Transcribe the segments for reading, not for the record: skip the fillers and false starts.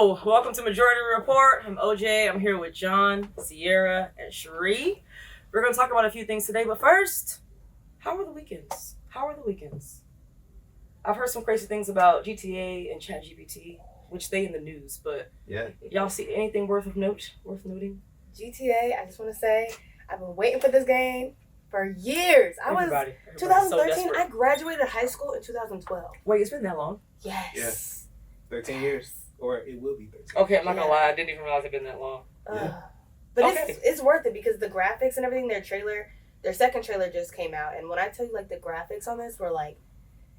Yo, welcome to Majority Report. I'm OJ. I'm here with John, Sierra, and Cherie. We're going to talk about a few things today, but first, how were the weekends? I've heard some crazy things about GTA and ChatGPT, which stay in the news, but y'all see anything worth noting? GTA, I just want to say, I've been waiting for this game for years. Everybody 2013, so I graduated high school in 2012. Wait, it's been that long? Yes. Yeah. 13 years. Or it will be 13. Okay, I'm not going to lie. I didn't even realize it's been that long. But it's worth it because the graphics and everything, their second trailer just came out. And when I tell you, like, the graphics on this were, like,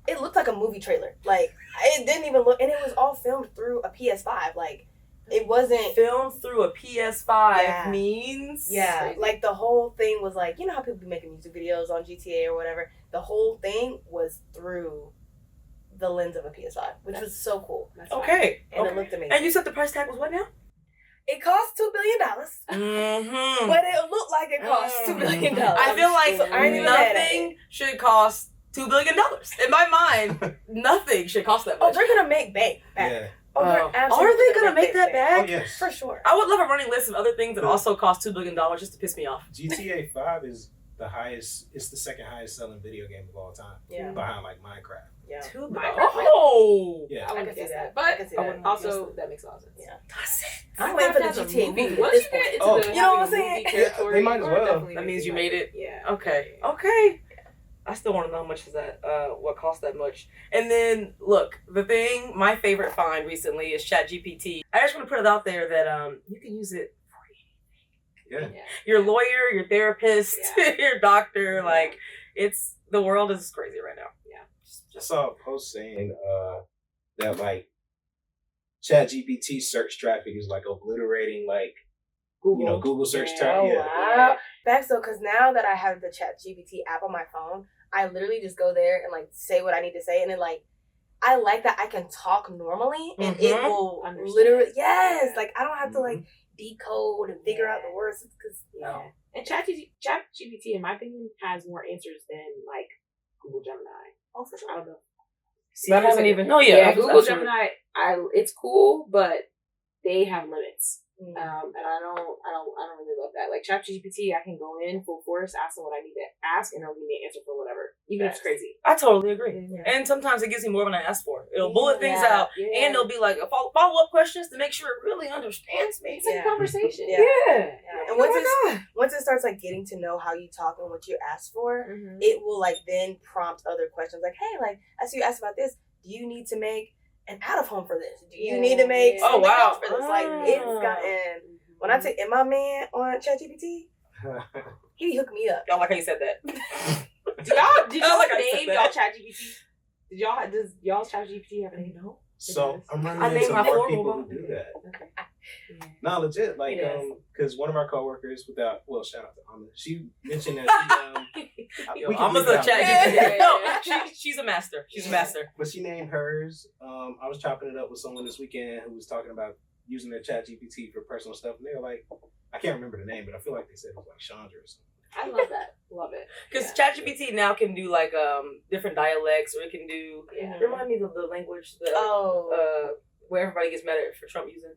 it looked like a movie trailer. Like, it didn't even look, and it was all filmed through a PS5. Like, it wasn't filmed through a PS5 means? Yeah, like the whole thing was like, you know how people be making music videos on GTA or whatever? The whole thing was through the lens of a PS5, which was so cool. Okay. And it looked amazing. And you said the price tag was what now? It cost $2 billion. Mm-hmm. But it looked like it cost $2 billion. I feel like nothing should cost $2 billion. In my mind, nothing should cost that much. Oh, they're going to make bank back. Yeah. Are they going to make that back? Oh, yes. For sure. I would love a running list of other things that also cost $2 billion just to piss me off. GTA 5 is the highest, it's the second highest selling video game of all time. Yeah. Behind like Minecraft. Yeah. Oh! Yeah. I can see that. But I can see that. also, that makes a lot of sense. Yeah. Does it? I'm waiting for the GTA movie. Once you get into the you know what I'm saying? territory, They might as well. That means you made it? Yeah. Okay. I still want to know how much is that, what cost that much. And then, look, my favorite find recently is ChatGPT. I just want to put it out there that you can use it for anything. Yeah. Your lawyer, your therapist, your doctor, like, the world is crazy right now. Yeah. I saw a post saying that like ChatGPT search traffic is like obliterating like Google search traffic. Oh, wow. Facts though, because now that I have the ChatGPT app on my phone, I literally just go there and like say what I need to say, and then like I like that I can talk normally and it will literally like I don't have to like decode and figure out the words because And ChatGPT, in my opinion, has more answers than like Google Gemini. Oh, for sure. I don't know. See, I haven't even. Google Gemini. It's cool, but they have limits. And I don't really love that. Like ChatGPT, I can go in full force, ask them what I need to ask, and it'll give me an answer for whatever, even if it's crazy. I totally agree. Yeah. And sometimes it gives me more than I ask for. It'll bullet things out, and it'll be like follow-up questions to make sure it really understands me. It's like a conversation. And once it starts like getting to know how you talk and what you ask for, it will like then prompt other questions like, hey, like as you asked about this, do you need to make an out of home for this? Do you need to make something else for this? Like it's gotten. When I take my man on ChatGPT, he hooked me up. Y'all like how you said that. Did y'all name y'all ChatGPT? Does y'all's ChatGPT have a name? No. So I'm running into more people who do that. Okay. No, legit. Like, because one of our coworkers, shout out to Amma. She mentioned that Amma's a ChatGPT. No, she's a master. She's a master. But she named hers. I was chopping it up with someone this weekend who was talking about using their ChatGPT for personal stuff, and they were like, I can't remember the name, but I feel like they said it was like Chandra or something. I love that. Love it. Because ChatGPT now can do like different dialects, or it can do. Remind me of the language where everybody gets mad at for Trump using.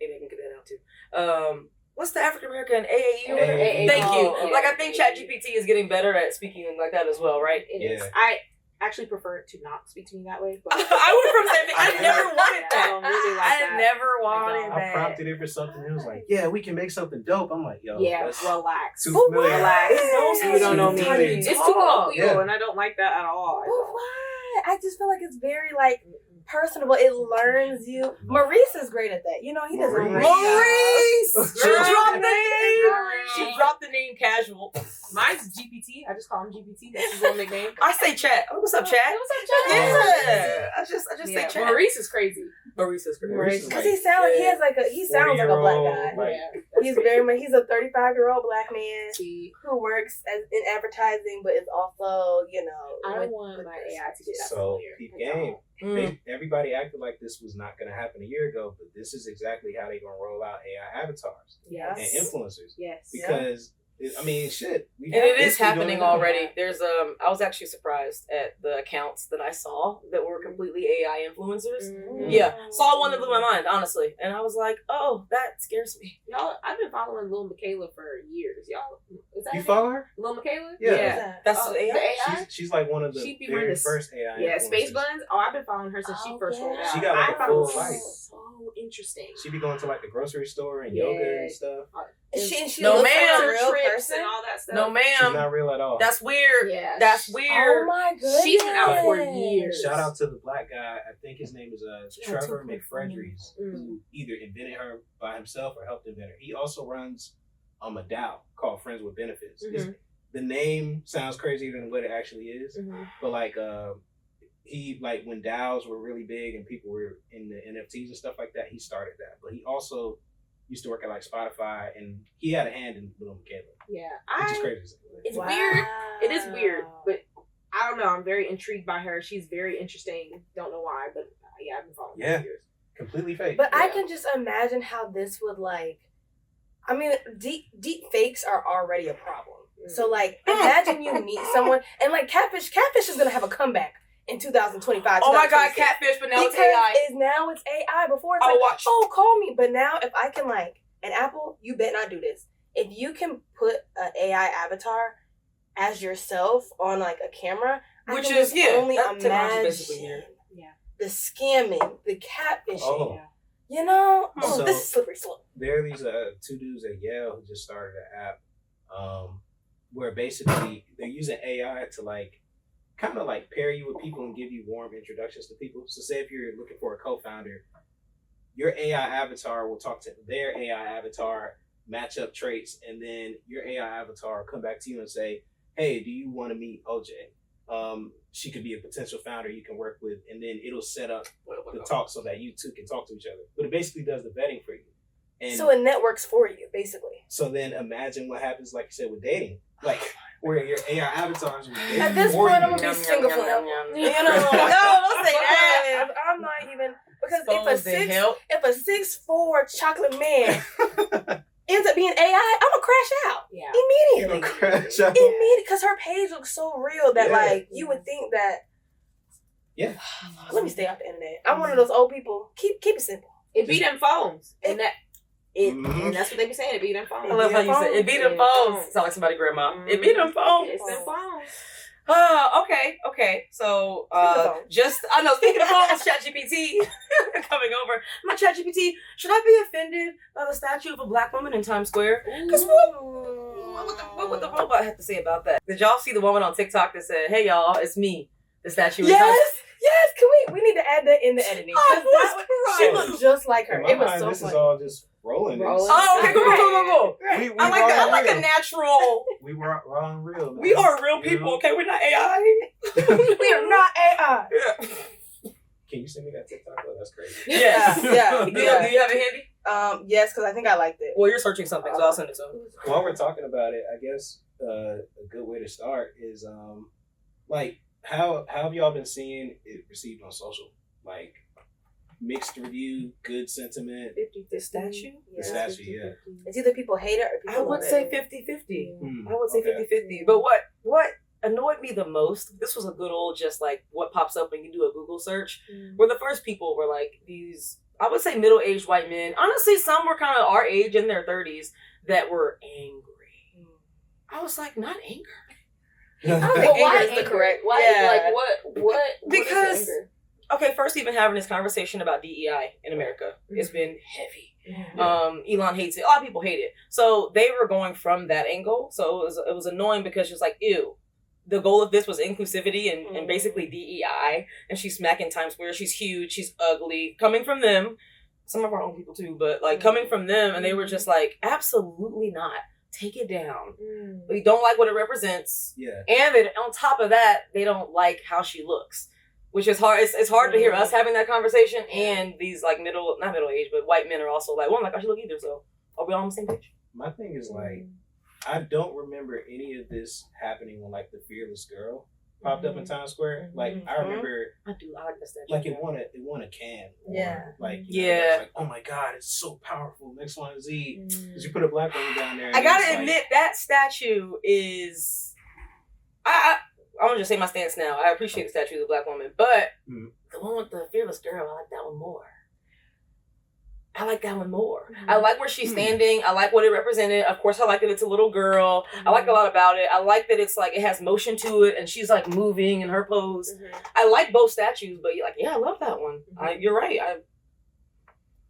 Maybe I can get that out too. What's the African American AAU? Thank you. Like I think ChatGPT is getting better at speaking like that as well, right? It is. I actually prefer to not speak to me that way. But I would prefer the same thing. I never wanted that. I don't really like that. I never wanted that. I prompted it for something. It was like, yeah, we can make something dope. I'm like, yo, relax. Too familiar. Relax. You don't know me. It's too colloquial, and I don't like that at all. Well, why? I just feel like it's very like personable. It learns you. Maurice is great at that. You know, he does a great job. Maurice! She dropped the name casual. Mine's GPT. I just call him GPT. That's his little nickname. I say chat. Oh, what's up, chat? What's up, chat? Yeah. I just say chat. Maurice is crazy. Maurice is crazy. Because he sounds like a black guy. Like, He's he's a 35-year-old black man who works in advertising, but is also, I don't want my AI to get that so familiar. Everybody acted like this was not going to happen a year ago, but this is exactly how they're going to roll out AI avatars and influencers. Yes. Because I mean, shit. And it is happening already. There's I was actually surprised at the accounts that I saw that were completely AI influencers. Mm-hmm. Yeah, saw one that blew my mind, honestly, and I was like, oh, that scares me. Y'all, I've been following Lil Michaela for years. Y'all, is that you follow her? Lil Michaela? Yeah. That's the AI. The AI? She's like one of the very first AI. Yeah, Space Buns. Oh, I've been following her since she first rolled out. She got like a full fight. So interesting. She be going to like the grocery store and yoga and stuff. She no, looks ma'am. like a real person and all that stuff. No, ma'am. She's not real at all. That's weird. Yeah, that's weird. Oh my goodness. She's been out for years. Shout out to the black guy. I think his name is Trevor McFredries, who either invented her by himself or helped invent her. He also runs a DAO called Friends with Benefits. Mm-hmm. The name sounds crazier than what it actually is, Mm-hmm. but like he like when DAOs were really big and people were in the NFTs and stuff like that, he started that. But he also used to work at like Spotify, and he had a hand in Lil Michaela. Yeah, which is crazy. It's weird. It is weird, but I don't know. I'm very intrigued by her. She's very interesting. Don't know why, but yeah, I've been following her for years. Completely fake. But I can just imagine how this would like. I mean, deep fakes are already a problem. So like, imagine you meet someone and like catfish is gonna have a comeback in 2025. Oh my God, catfish! But now because it's AI. Now it's AI. Before it's watch. Oh, call me. But now if I can like, and Apple, you bet not do this. If you can put an AI avatar as yourself on like a camera, which I is only imagine the scamming, the catfishing. Oh. You know, So, this is slippery slope. There are these two dudes at Yale who just started an app where basically they're using AI to like kind of like pair you with people and give you warm introductions to people. So say if you're looking for a co-founder, your AI avatar will talk to their AI avatar, match up traits, and then your AI avatar will come back to you and say, hey, do you want to meet OJ? She could be a potential founder you can work with, and then it'll set up the talk so that you two can talk to each other. But it basically does the vetting for you. And so it networks for you, basically. So then imagine what happens, like you said, with dating. Like, where your AI avatars will date at this point, I'm going to be single forever. You know, no, don't say that. I'm not even, because if a 6'4" chocolate man ends up being AI, I'm gonna crash out immediately. Immediately, because her page looks so real that like you would think that. Yeah. Let me stay off the internet. I'm one of those old people. Keep it simple. It beat them phones, and that's what they be saying. It beat them phones. I love how you said it beat them phones. Sound like somebody grandma. It beat them phones. It's them phones. Okay. So, I know, speaking of phones, ChatGPT coming over. My ChatGPT, should I be offended by the statue of a black woman in Times Square? Because what would the robot have to say about that? Did y'all see the woman on TikTok that said, hey y'all, it's me, the statue in Times Square? Yes, can we need to add that in the editing. She looked just like her. It was so this funny. Is all just rolling. Oh, okay, go. I like a natural. We were on real. Man. We are real people, okay? We're not AI. We are not AI. Yeah. Can you send me that TikTok? Oh, that's crazy. Yes. Yeah. Do you have it handy? Yes, because I think I liked it. Well, you're searching something, so I'll send it to you. While we're talking about it, I guess a good way to start is like how have y'all been seeing it received on social? Like mixed review, good sentiment. 50 the statue? The statue, yeah. It's either people hate it or people I would love say it. 50-50. I would say 50-50. But what annoyed me the most, this was a good old just like what pops up when you do a Google search, where the first people were like these, I would say middle-aged white men. Honestly, some were kind of our age, in their 30s, that were angry. I was like, not anger. I don't think anger is the correct. Why? Like what? Because is anger? Okay, first even having this conversation about DEI in America, it's been heavy. Elon hates it. A lot of people hate it. So they were going from that angle. So it was annoying because she was like, ew. The goal of this was inclusivity and basically DEI. And she's smacking Times Square. She's huge. She's ugly. Coming from them. Some of our own people too. But like coming from them. And they were just like, absolutely not. Take it down. We don't like what it represents. Yeah. And then on top of that, they don't like how she looks. Which is hard. It's hard to hear us having that conversation, and these like not middle age, but white men are also like, well, I'm like, I should look either. So are we all on the same page? My thing is like, I don't remember any of this happening on like The Fearless Girl. popped up in Times Square. Like I remember, I like that statue. Like it won a can. Or, like like, oh my god, it's so powerful. X, Y, and Z. Because you put a black woman down there. I gotta admit that statue is. I want to just say my stance now. I appreciate the statue of the black woman, but the one with the fearless girl, I like that one more. I like where she's standing. I like what it represented. Of course, I like that it's a little girl. I like a lot about it. I like that it's like it has motion to it, and she's like moving in her pose. I like both statues, but like, yeah, I love that one. You're right.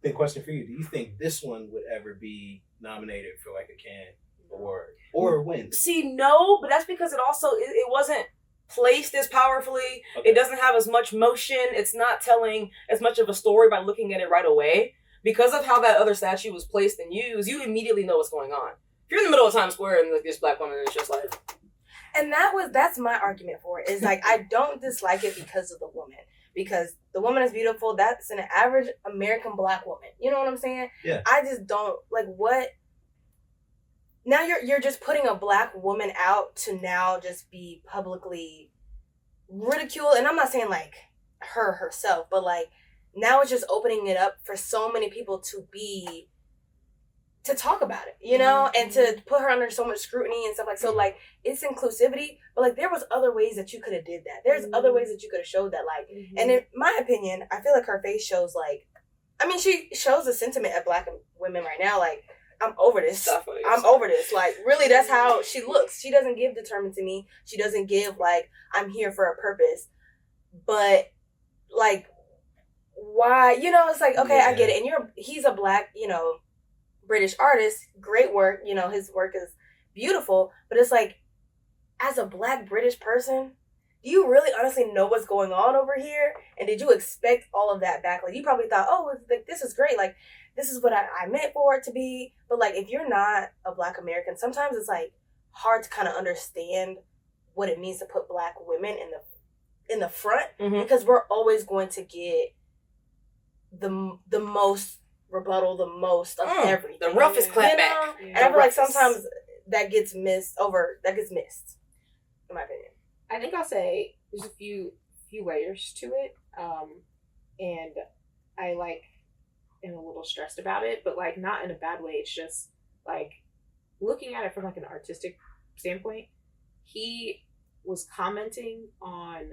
The question for you: do you think this one would ever be nominated for like a Cannes award or win? See, no, but that's because it also it wasn't placed as powerfully. Okay. It doesn't have as much motion. It's not telling as much of a story by looking at it right away. Because of how that other statue was placed and used, you immediately know what's going on. If you're in the middle of Times Square and like this black woman is just like, and that's my argument for it. Is like I don't dislike it because of the woman, because the woman is beautiful. That's an average American black woman. You know what I'm saying? Yeah. I just don't like what. Now you're just putting a black woman out to now just be publicly ridiculed, and I'm not saying like her herself, but like. Now it's just opening it up for so many people to talk about it, you know, and to put her under so much scrutiny and stuff like so. Like it's inclusivity, but like there was other ways that you could have did that. There's other ways that you could have showed that, like, and in my opinion, I feel like her face shows like, I mean, she shows the sentiment of black women right now. Like I'm over this. I'm over this. Like really, that's how she looks. She doesn't give determined to me. She doesn't give like I'm here for a purpose, but like. Why, you know, it's like, okay, I get it. And he's a black, you know, British artist, great work, you know, his work is beautiful, but it's like, as a black British person, do you really honestly know what's going on over here? And did you expect all of that back? Like, you probably thought, oh, like, this is great. Like, this is what I meant for it to be. But like, if you're not a black American, sometimes it's like hard to kind of understand what it means to put black women in the front because we're always going to get the most rebuttal, the most of everything, the roughest clapback. You know? And I feel like sometimes that gets missed, in my opinion. I think I'll say there's a few layers to it, and I like am a little stressed about it, but like not in a bad way. It's just like looking at it from like an artistic standpoint. He was commenting on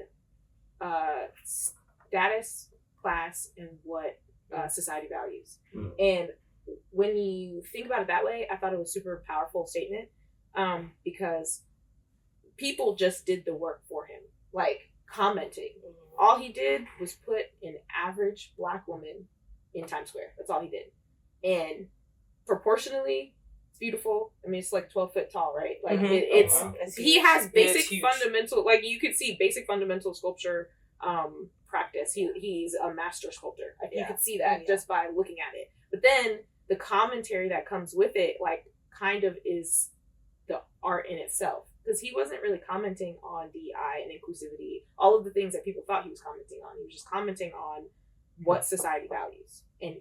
status, class, and what society values. And when you think about it that way, I thought it was a super powerful statement because people just did the work for him, like commenting. All he did was put an average black woman in Times Square. That's all he did. And proportionally, it's beautiful. I mean, it's like 12 foot tall, right? Like he has basic fundamental, like you could see basic fundamental sculpture practice. He's a master sculptor. You could see that just by looking at it. But then the commentary that comes with it, like, kind of is the art in itself. Because he wasn't really commenting on DEI and inclusivity, all of the things that people thought he was commenting on. He was just commenting on what society values. And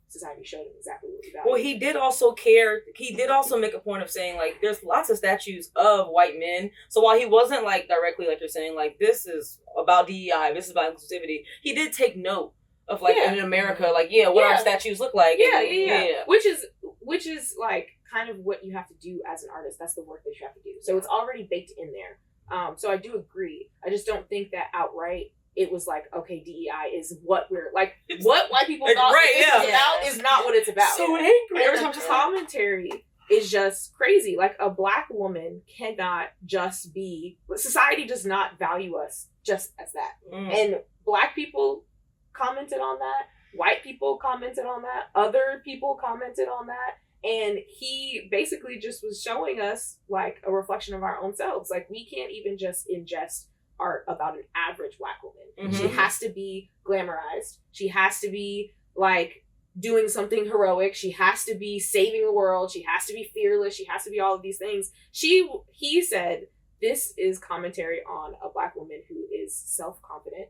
society showed him exactly what he valued. Well, he did also care. He did also make a point of saying, like, there's lots of statues of white men. So while he wasn't, like, directly, like you're saying, like, this is about DEI, this is about inclusivity, he did take note of, like, in America, like, what our statues look like. Yeah. Which is, like, kind of what you have to do as an artist. That's the work that you have to do. So it's already baked in there. So I do agree. I just don't think that outright it was like, okay, DEI is what we're like, what white people thought about is not what it's about. So angry. And the commentary is just crazy. Like, a black woman cannot just be, society does not value us just as that. And black people commented on that. White people commented on that. Other people commented on that. And he basically just was showing us, like, a reflection of our own selves. Like, we can't even just ingest art about an average black woman. She has to be glamorized. She has to be, like, doing something heroic. She has to be saving the world. She has to be fearless. She has to be all of these things. He said, this is commentary on a black woman who is self-confident,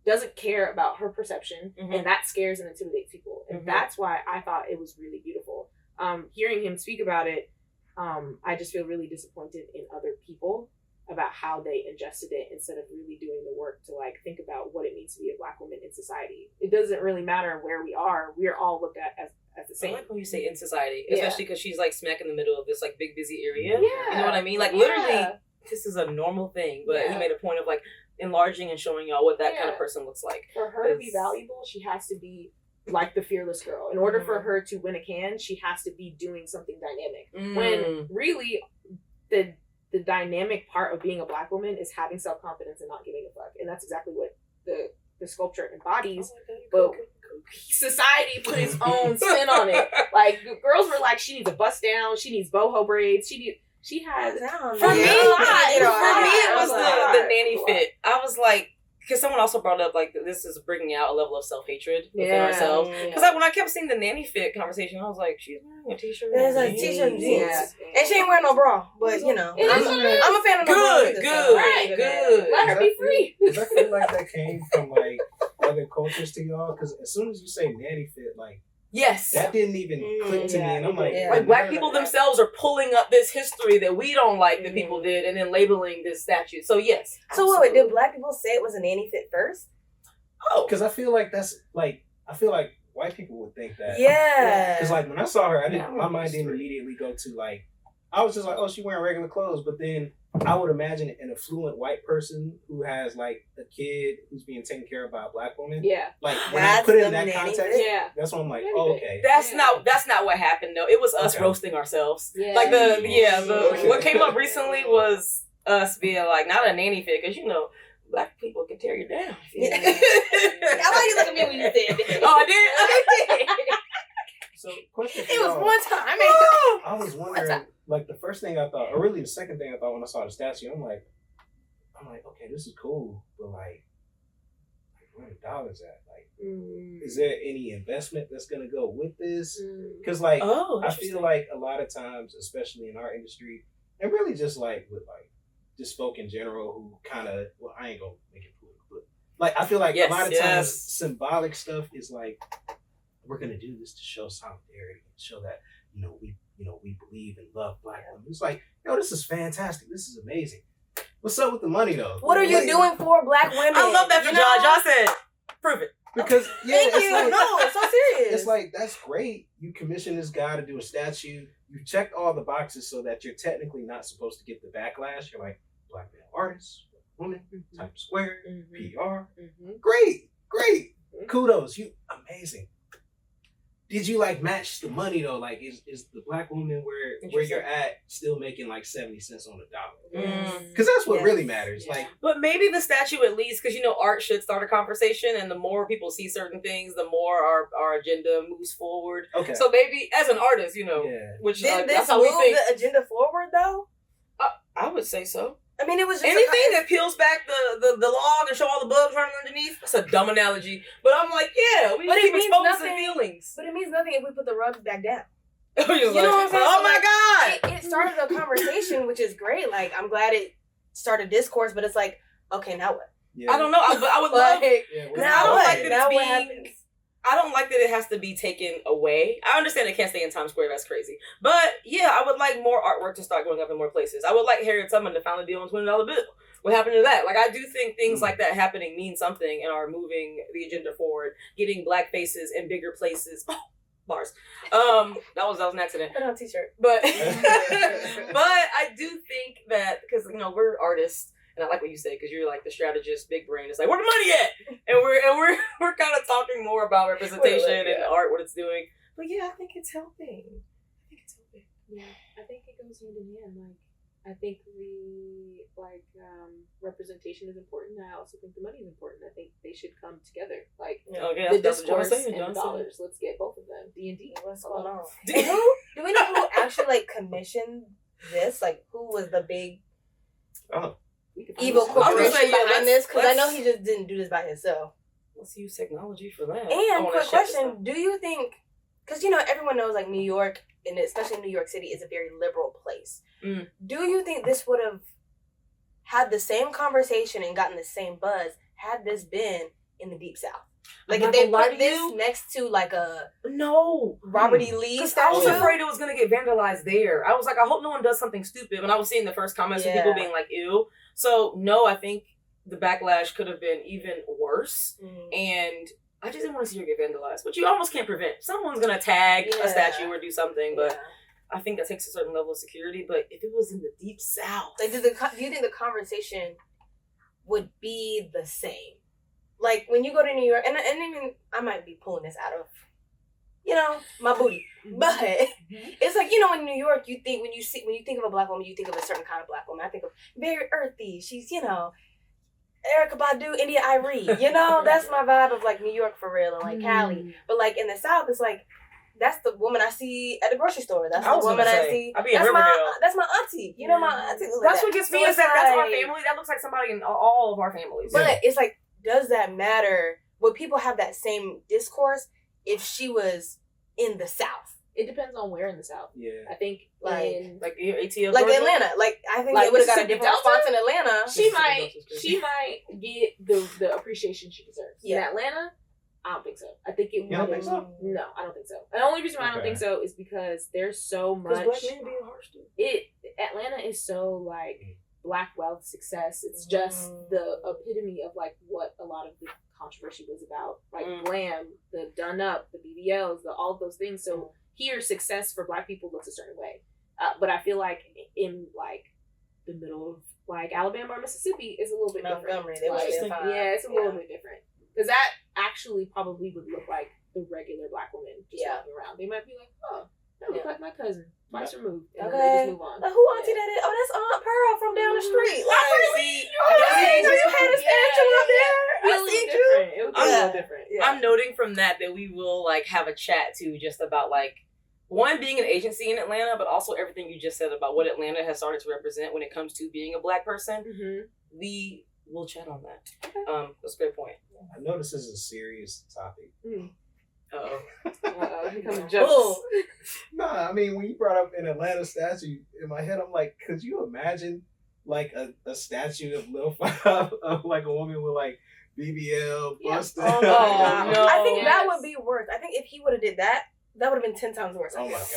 doesn't care about her perception, and that scares and intimidates people. And that's why I thought it was really beautiful. Hearing him speak about it, I just feel really disappointed in other people about how they ingested it instead of really doing the work to like think about what it means to be a Black woman in society. It doesn't really matter where we are. We're all looked at as the same. I like when you say in society, especially because she's like smack in the middle of this like big busy area. Yeah. You know what I mean? Like literally, this is a normal thing, but he made a point of like enlarging and showing y'all what that kind of person looks like. For her to be valuable, she has to be like the fearless girl. In order for her to win a can, she has to be doing something dynamic. When really the dynamic part of being a Black woman is having self-confidence and not giving a fuck. And that's exactly what the sculpture embodies. But society put its own spin on it. Like, girls were like, she needs a bust down, she needs boho braids, she has... For me, it was the nanny fit. I was like, because someone also brought up, like, this is bringing out a level of self-hatred within ourselves. Because, like, when I kept seeing the nanny fit conversation, I was like, she's wearing a t-shirt. There's a t-shirt and jeans. And she ain't wearing no bra. But, you know, I'm a fan of good. Let her be free. Does that feel like that came from, like, other cultures to y'all? Because as soon as you say nanny fit, like, yes, that didn't even click to me, and I'm like, Black people themselves are pulling up this history that we don't like that people did, and then labeling this statue. So yes. So wait, did Black people say it was a nanny fit first? Oh, because I feel like that's like white people would think that. Yeah. Because like when I saw her, my mind didn't immediately go to like, I was just like, oh, she's wearing regular clothes, but then I would imagine an affluent white person who has like a kid who's being taken care of by a Black woman. Yeah. Like when I put it in that context, that's when I'm like, oh, okay. That's not what happened though. It was us roasting ourselves. Yeah. Like what came up recently was us being like, not a nanny fit, because you know, Black people can tear you down. I like you look at me when you said it. Oh, I did? So question for it was y'all. one time. I was wondering, like the first thing I thought, or really the second thing I thought when I saw the statue, I'm like, okay, this is cool, but like where the dollars at? Like, is there any investment that's gonna go with this? Because like, I feel like a lot of times, especially in our industry, and really just like with like just folk in general who kind of, well, I ain't gonna make it political, but like I feel like a lot of times symbolic stuff is like, we're gonna do this to show solidarity and show that we believe and love Black women. It's like, this is fantastic. This is amazing. What's up with the money though? What are you doing for Black women? I love that for John. John said, prove it. Because Thank you. Like, no, it's so serious. It's like, that's great. You commissioned this guy to do a statue. You checked all the boxes so that you're technically not supposed to get the backlash. You're like, Black male artist, woman, Times Square, PR. Great. Kudos. You amazing. Did you like match the money though? Like, is the Black woman where you're at still making like 70 cents on the dollar? Because that's what really matters. Like, but maybe the statue at least, because art should start a conversation, and the more people see certain things, the more our agenda moves forward. Okay. So maybe as an artist, which did this that's how move we think the agenda forward though? I would say so. I mean, it was just anything that peels back the log and show all the bugs running underneath. That's a dumb analogy, but I'm like, we keep exposing feelings. But it means nothing if we put the rugs back down. You know what I'm saying? Oh my God! It started a conversation, which is great. Like, I'm glad it started discourse, but it's like, okay, now what? Yeah. I don't know. I would love it. What happens? I don't like that it has to be taken away. I understand it can't stay in Times Square. That's crazy. But I would like more artwork to start going up in more places. I would like Harriet Tubman to finally be on $20 bill. What happened to that? Like, I do think things like that happening mean something and are moving the agenda forward. Getting Black faces in bigger places. Oh, bars. That was an accident. Put on a t-shirt. But I do think that, because we're artists. And I like what you say, because you're like the strategist, big brain. It's like, where the money at? And we're kind of talking more about representation and art, what it's doing. But I think it's helping. Yeah, I think it goes hand in hand. Like, I think the representation is important. I also think the money is important. I think they should come together. Like the discourse and the dollars. Let's get both of them. D&D. What's going on? Do we know who actually commissioned this? Like, who was the big evil corporation behind this? Because I know he just didn't do this by himself. Let's use technology for that. And quick question: do you think? Because everyone knows like New York, and especially New York City, is a very liberal place. Do you think this would have had the same conversation and gotten the same buzz had this been in the Deep South? Like if they put this next to like a Robert E. Lee because statue. I was afraid it was gonna get vandalized there. I was like, I hope no one does something stupid. When I was seeing the first comments of people being like, "Ew," so no, I think the backlash could have been even worse, and I just didn't want to see her get vandalized. But you almost can't prevent. Someone's gonna tag a statue or do something, but. I think that takes a certain level of security, but if it was in the deep south, like, do you think the conversation would be the same? Like when you go to New York, and even I might be pulling this out of, my booty, but it's like in New York, you think when you think of a black woman, you think of a certain kind of black woman. I think of very earthy. She's Erykah Badu, India Arie. That's my vibe of like New York for real, and like Cali. But like in the South, it's like. That's the woman I see at the grocery store. That's the woman I see. That's my auntie. My auntie. That's what gets me is that that's our family. That looks like somebody in all of our families. But it's like, does that matter? Would people have that same discourse if she was in the South? It depends on where in the South. Yeah. I think like ATL, like Atlanta. Like I think they would have got a different response in Atlanta. She might get the appreciation she deserves. Yeah. In Atlanta, I don't think so. I think it. You don't think so? No, I don't think so. And the only reason why I don't think so is because there's so much. Because black men being harsh too. Atlanta is so like black wealth success. It's just the epitome of like what a lot of the controversy was about. Like glam, the done up, the BBLs, all of those things. So here, success for black people looks a certain way. But I feel like in like the middle of like Alabama or Mississippi is a little bit different. It's a little bit different. Because that actually probably would look like the regular black woman just walking around. They might be like, oh, that looks like my cousin. Twice removed. And then they just move on. Like, who auntie that is? Oh, that's Aunt Pearl from down the street. Like, you had a statue up there. It would be a little different. Yeah. I'm noting from that we will like have a chat too, just about like one being an agency in Atlanta, but also everything you just said about what Atlanta has started to represent when it comes to being a black person. We'll chat on that. Okay. That's a great point. I know this is a serious topic. Nah, I mean, when you brought up an Atlanta statue, in my head, I'm like, could you imagine like a statue of Lil Five of like a woman with like BBL busted? No. I think that would be worse. I think if he would have did that, that would have been 10 times worse. Oh my god!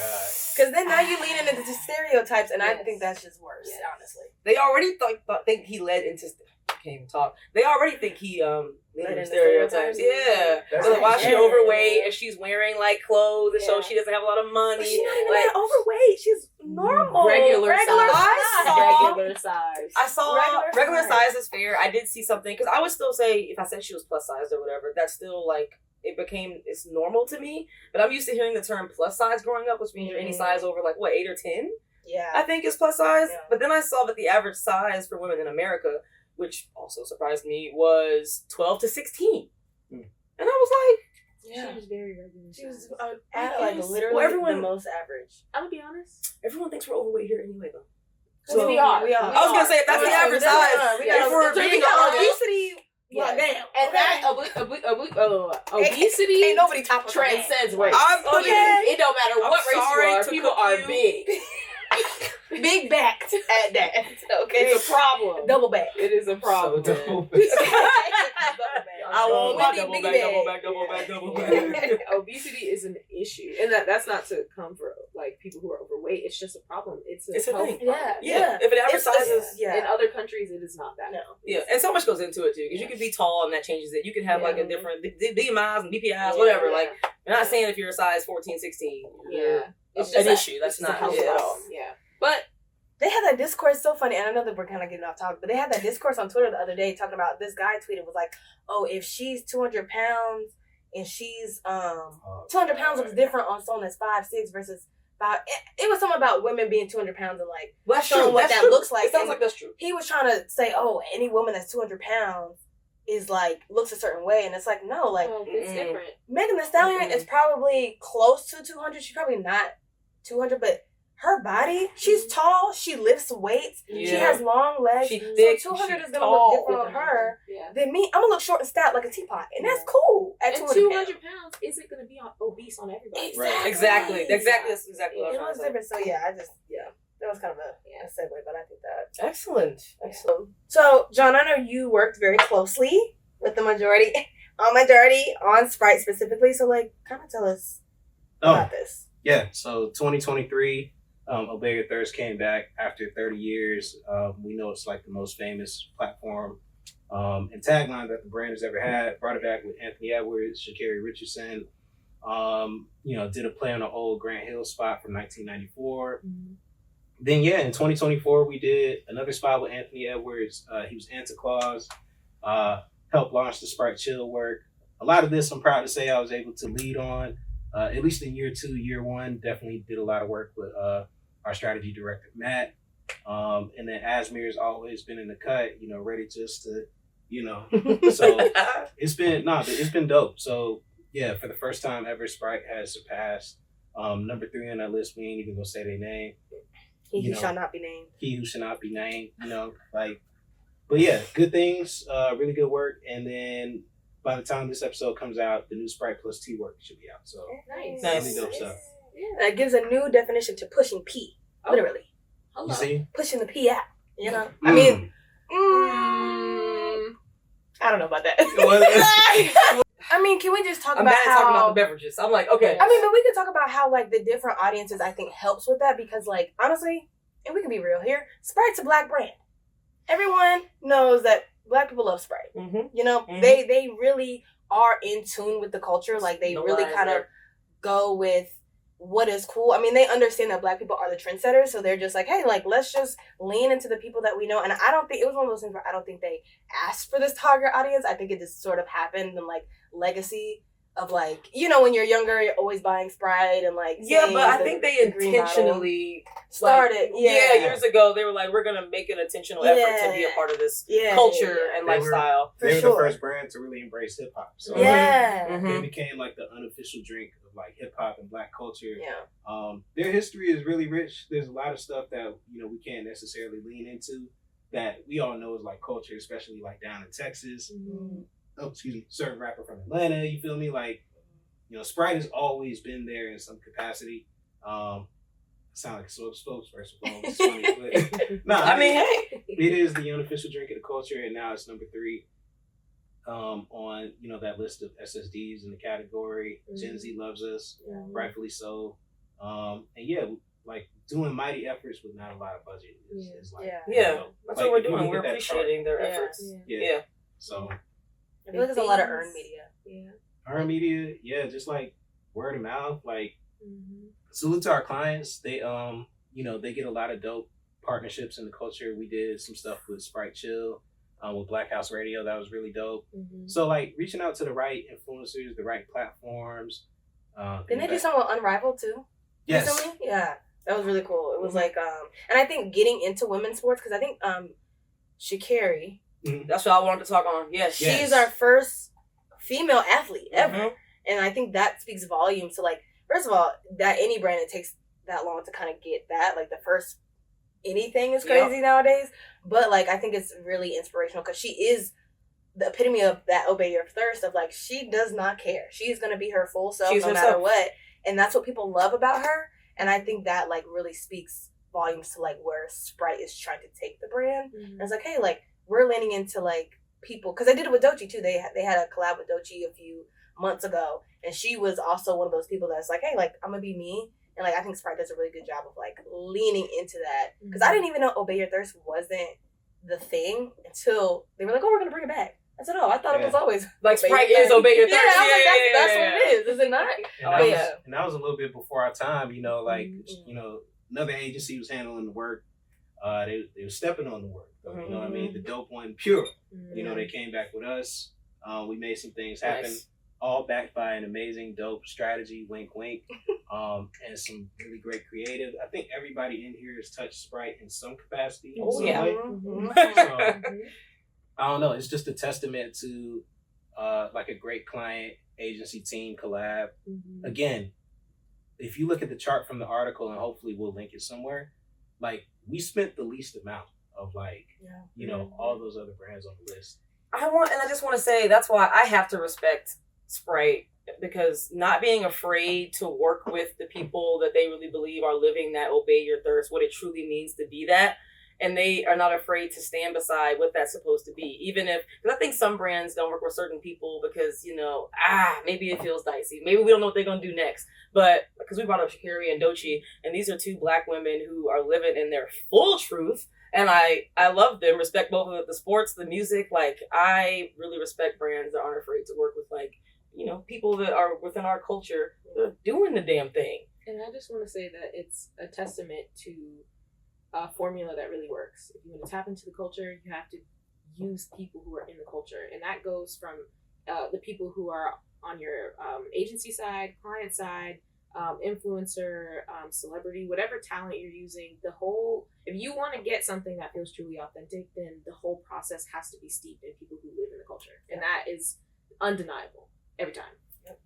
Because then now you lean into the stereotypes, and I think that's just worse. Honestly, they already think he led into. Can't even talk. They already think he led into stereotypes. Yeah. So why she overweight and she's wearing like clothes and so she doesn't have a lot of money. But she's not even that overweight. She's normal. Regular size. I saw regular size is fair. I did see something because I would still say if I said she was plus size or whatever, that's still like it's normal to me. But I'm used to hearing the term plus size growing up, which means you're any size over like 8 or 10. Yeah. I think is plus size. Yeah. But then I saw that the average size for women in America, which also surprised me, was 12 to 16. And I was like, she was very regular. She was literally the most average. I'm gonna be honest. Everyone thinks we're overweight here anyway, though. So we are. I was gonna say if that's the average size. If we're being obesity. Yeah, damn. And that obesity ain't nobody top transcends race. It don't matter what race you are. People are big. Big backed at that. Okay. It's a problem. Double back. It is a problem. So double back. I want my double back. Obesity is an issue. And that's not to come for like people who are overweight. It's just a problem. It's a health thing. problem. Yeah. If it advertises in other countries it is not that. No. Yeah. And so much goes into it too. Because you can be tall and that changes it. You can have like a different BMIs and BPIs, whatever. Like you're not saying if you're a size 14, 16. Yeah. It's an issue. That's not a problem. Yeah. But they had that discourse so funny, and I know that we're kind of getting off topic, but they had that discourse on Twitter the other day talking about this guy tweeted was like, oh, if she's 200 pounds and she's 200 pounds looks different on someone that's 5'6" versus 5. It was something about women being 200 pounds and like showing what that looks like. It sounds like that's true. He was trying to say, oh, any woman that's 200 pounds is like looks a certain way, and it's like no, like it's different. Megan Thee Stallion is probably close to 200. She's probably not 200, but her body, she's tall, she lifts weights, she has long legs. She's thick, so 200 is gonna look different on her than me. I'm gonna look short and stout like a teapot, and that's cool. At 200 pounds isn't gonna be obese on everybody. Exactly. That's exactly what it was different. So that was kind of a segue, but I think that excellent. So, John, I know you worked very closely with the majority on my journey on Sprite specifically. So, like, kind of tell us about this. Yeah. So 2023, Obey Your Thirst came back after 30 years. We know it's like the most famous platform and tagline that the brand has ever had. Brought it back with Anthony Edwards, Sha'Carri Richardson. Did a play on an old Grant Hill spot from 1994. Mm-hmm. Then, in 2024, we did another spot with Anthony Edwards. He was Santa Claus, helped launch the Sprite Chill work. A lot of this, I'm proud to say, I was able to lead on, at least in year 2, year 1. Definitely did a lot of work with our strategy director, Matt. And then Asmir's always been in the cut, ready just to, so it's been dope. So, for the first time ever, Sprite has surpassed number 3 on that list. We ain't even gonna say their name. He who shall not be named. He who shall not be named. But good things, really good work. And then by the time this episode comes out, the new Sprite plus Tea work should be out. So nice, really dope stuff. Yeah, that gives a new definition to pushing P. Literally, you see, pushing the P out. I mean, I don't know about that. I mean, can we just talk about how... talking about the beverages. I'm like, okay. I mean, but we could talk about how, like, the different audiences, I think, helps with that. Because, like, honestly, and we can be real here, Sprite's a black brand. Everyone knows that black people love Sprite. Mm-hmm. They really are in tune with the culture. Like, they really kind of go with what is cool. I mean, they understand that black people are the trendsetters. So they're just like, hey, like, let's just lean into the people that we know. And I don't think... It was one of those things where I don't think they asked for this target audience. I think it just sort of happened and, like, legacy of, like, when you're younger, you're always buying Sprite and, like, but I think they intentionally started years ago. They were like, we're gonna make an intentional effort to be a part of this culture and lifestyle. They were the first brand to really embrace hip hop. So they became like the unofficial drink of like hip hop and black culture. Their history is really rich. There's a lot of stuff that we can't necessarily lean into that we all know is like culture, especially like down in Texas. Certain rapper from Atlanta, you feel me? Like, Sprite has always been there in some capacity. I sound like a spokesperson, it's funny, but it is the unofficial drink of the culture, and now it's number 3 on that list of SSDs in the category. Gen Z loves us, rightfully so. Like doing mighty efforts with not a lot of budget is like that's what we're doing. We're appreciating their efforts. So. I feel like there's a lot of earned media. Earned media, just like word of mouth. Like, salute to our clients. They, they get a lot of dope partnerships in the culture. We did some stuff with Sprite Chill, with Black House Radio. That was really dope. So, like, reaching out to the right influencers, the right platforms. Didn't they do something with Unrivaled too? Yes. Recently? Yeah, that was really cool. It was like, and I think getting into women's sports, because I think Sha'Carri. That's what I wanted to talk on. Yes. She's our first female athlete ever. And I think that speaks volumes to, like, first of all, that any brand, it takes that long to kind of get that. Like, the first anything is crazy nowadays. But, like, I think it's really inspirational because she is the epitome of that Obey Your Thirst of, like, she does not care. She's going to be her full self no matter what. And that's what people love about her. And I think that, like, really speaks volumes to, like, where Sprite is trying to take the brand. And it's like, hey, like, we're leaning into, like, people, because I did it with Doechii too. They had a collab with Doechii a few months ago, and she was also one of those people that's like, hey, like, I'm gonna be me, and like I think Sprite does a really good job of like leaning into that, because I didn't even know Obey Your Thirst wasn't the thing until they were like, oh, we're gonna bring it back. I said, oh, I thought it was always like Sprite is Obey Your Thirst. Yeah, I was like, that's what it is. Is it not? And that was a little bit before our time. Another agency was handling the work. They were stepping on the work. You know what I mean? The dope one, Pure. They came back with us. We made some things happen, all backed by an amazing, dope strategy, wink, wink, and some really great creative. I think everybody in here has touched Sprite in some capacity. So, I don't know. It's just a testament to like a great client agency team collab. Again, if you look at the chart from the article, and hopefully we'll link it somewhere, like, we spent the least amount of all those other brands on the list. I just want to say that's why I have to respect Sprite, because not being afraid to work with the people that they really believe are living that Obey Your Thirst, what it truly means to be that, and they are not afraid to stand beside what that's supposed to be. Even if, because I think some brands don't work with certain people because, maybe it feels dicey. Maybe we don't know what they're going to do next. But because we brought up Sha'Carri and Doechii, and these are two Black women who are living in their full truth. And I love them, respect both of them, the sports, the music. Like, I really respect brands that aren't afraid to work with, like, people that are within our culture that are doing the damn thing. And I just want to say that it's a testament to a formula that really works. If you want to tap into the culture, you have to use people who are in the culture. And that goes from the people who are on your agency side, client side, influencer, celebrity, whatever talent you're using. If you want to get something that feels truly authentic, then the whole process has to be steeped in people who live in the culture. And that is undeniable every time. Yep.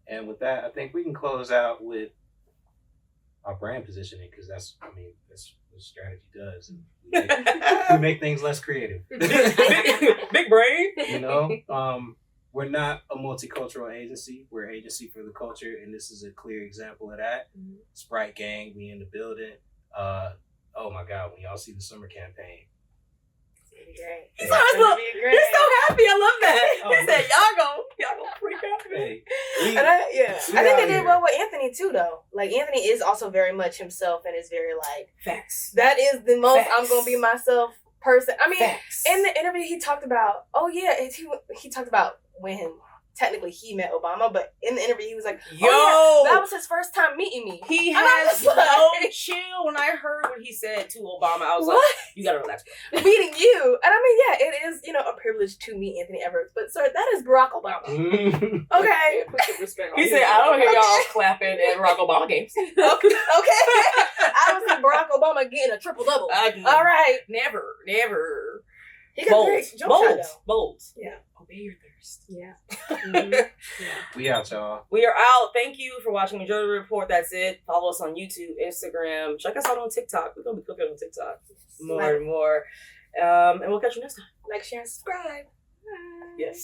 And with that, I think we can close out with our brand positioning, because that's what strategy does. We make things less creative. Big brain. We're not a multicultural agency. We're an agency for the culture, and this is a clear example of that. Mm-hmm. Sprite gang, we in the building. Oh my God, when y'all see the summer campaign. Great. He's so happy. I love that. He said, y'all go freak out. Hey, I think they did well with Anthony too, though. Like, Anthony is also very much himself and is very like, facts. That is the most Facts. I'm gonna be myself person. I mean, Facts. in the interview he talked about, he talked about when technically he met Obama, but in the interview he was like, that was his first time meeting me. He has no chill. When I heard what he said to Obama, I was like, you gotta relax, bro. Meeting you. And I mean, it is, a privilege to meet Anthony Edwards, but sir, that is Barack Obama. Okay. He said, I don't hear y'all clapping at Barack Obama games. Okay. I don't see Barack Obama getting a triple-double. All right. Never. He got great jump shot, though. Bold. Yeah. Obey your thirst. Yeah. We out, y'all. We are out. Thank you for watching Majority Report. That's it. Follow us on YouTube, Instagram. Check us out on TikTok. We're going to be cooking on TikTok more and more. And we'll catch you next time. Like, share, and subscribe. Yes.